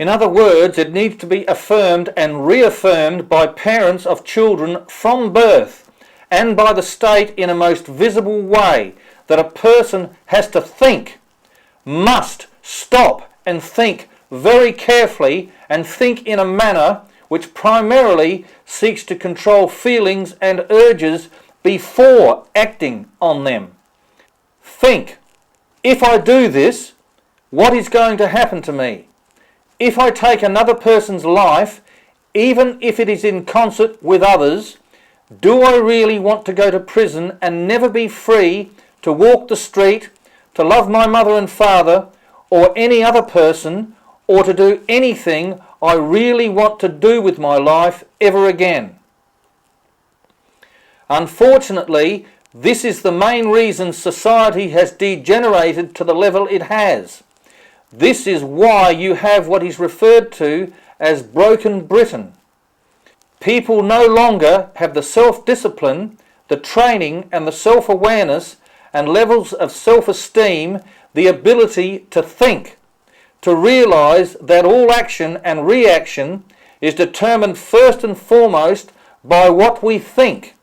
In other words, it needs to be affirmed and reaffirmed by parents of children from birth and by the state in a most visible way that a person has to think, must stop and think very carefully and think in a manner which primarily seeks to control feelings and urges before acting on them. Think, if I do this, what is going to happen to me? If I take another person's life, even if it is in concert with others, do I really want to go to prison and never be free to walk the street, to love my mother and father, or any other person, or to do anything I really want to do with my life ever again? Unfortunately, this is the main reason society has degenerated to the level it has. This is why you have what is referred to as broken Britain. People no longer have the self-discipline, the training and the self-awareness and levels of self-esteem, the ability to think, to realise that all action and reaction is determined first and foremost by what we think.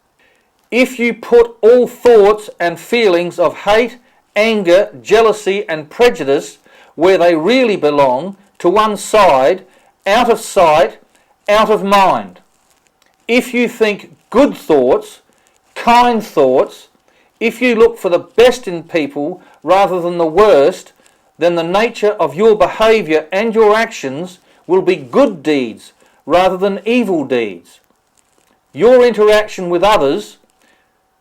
If you put all thoughts and feelings of hate, anger, jealousy and prejudice where they really belong, to one side, out of sight, out of mind. If you think good thoughts, kind thoughts, if you look for the best in people rather than the worst, then the nature of your behaviour and your actions will be good deeds rather than evil deeds. Your interaction with others,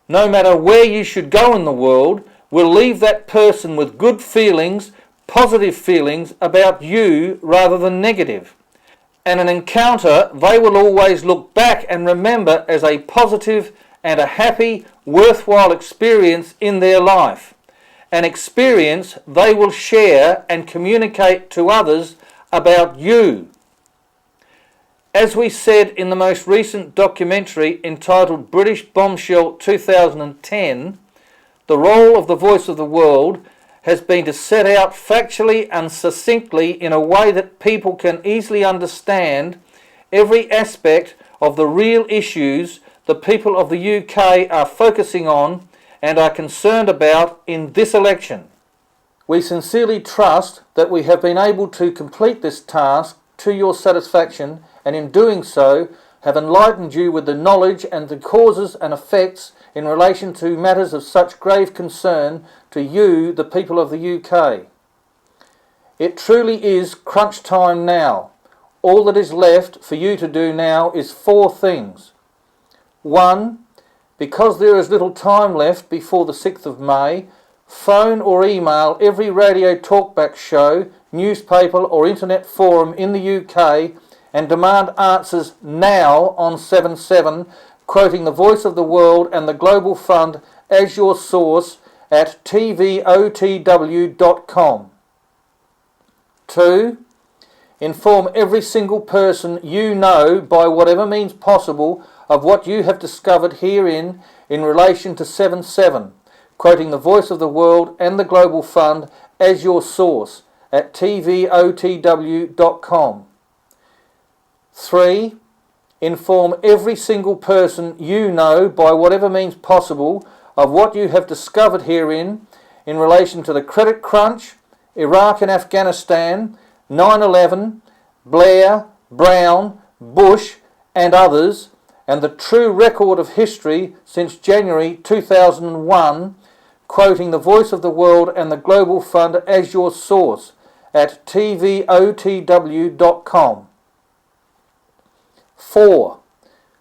no matter where you should go in the world, will leave that person with good feelings, positive feelings about you rather than negative. And an encounter they will always look back and remember as a positive and a happy, worthwhile experience in their life. An experience they will share and communicate to others about you. As we said in the most recent documentary entitled British Bombshell 2010, the role of the Voice of the World has been to set out factually and succinctly in a way that people can easily understand every aspect of the real issues the people of the UK are focusing on and are concerned about in this election. We sincerely trust that we have been able to complete this task to your satisfaction, and in doing so have enlightened you with the knowledge and the causes and effects in relation to matters of such grave concern to you, the people of the UK. It truly is crunch time now. All that is left for you to do now is 4 things. 1. Because there is little time left before the 6th of May, phone or email every radio talkback show, newspaper or internet forum in the UK and demand answers now on 77, quoting the Voice of the World and the Global Fund as your source at tvotw.com. 2. Inform every single person you know by whatever means possible of what you have discovered herein in relation to 7/7, quoting the Voice of the World and the Global Fund as your source at tvotw.com. 3. Inform every single person you know by whatever means possible of what you have discovered herein in relation to the credit crunch, Iraq and Afghanistan, 9/11, Blair, Brown, Bush and others, and the true record of history since January 2001, quoting the Voice of the World and the Global Fund as your source at tvotw.com. 4.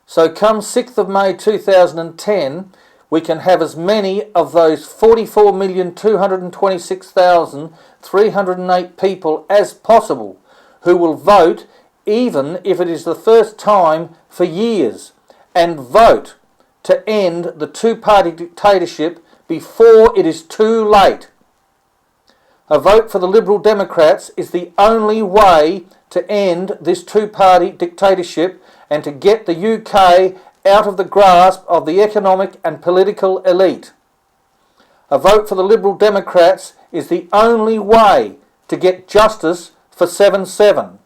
So come 6th of May 2010, we can have as many of those 44,226,308 people as possible who will vote, even if it is the first time for years, and vote to end the 2-party dictatorship before it is too late. A vote for the Liberal Democrats is the only way to end this 2-party dictatorship and to get the UK out of the grasp of the economic and political elite. A vote for the Liberal Democrats is the only way to get justice for 7/7.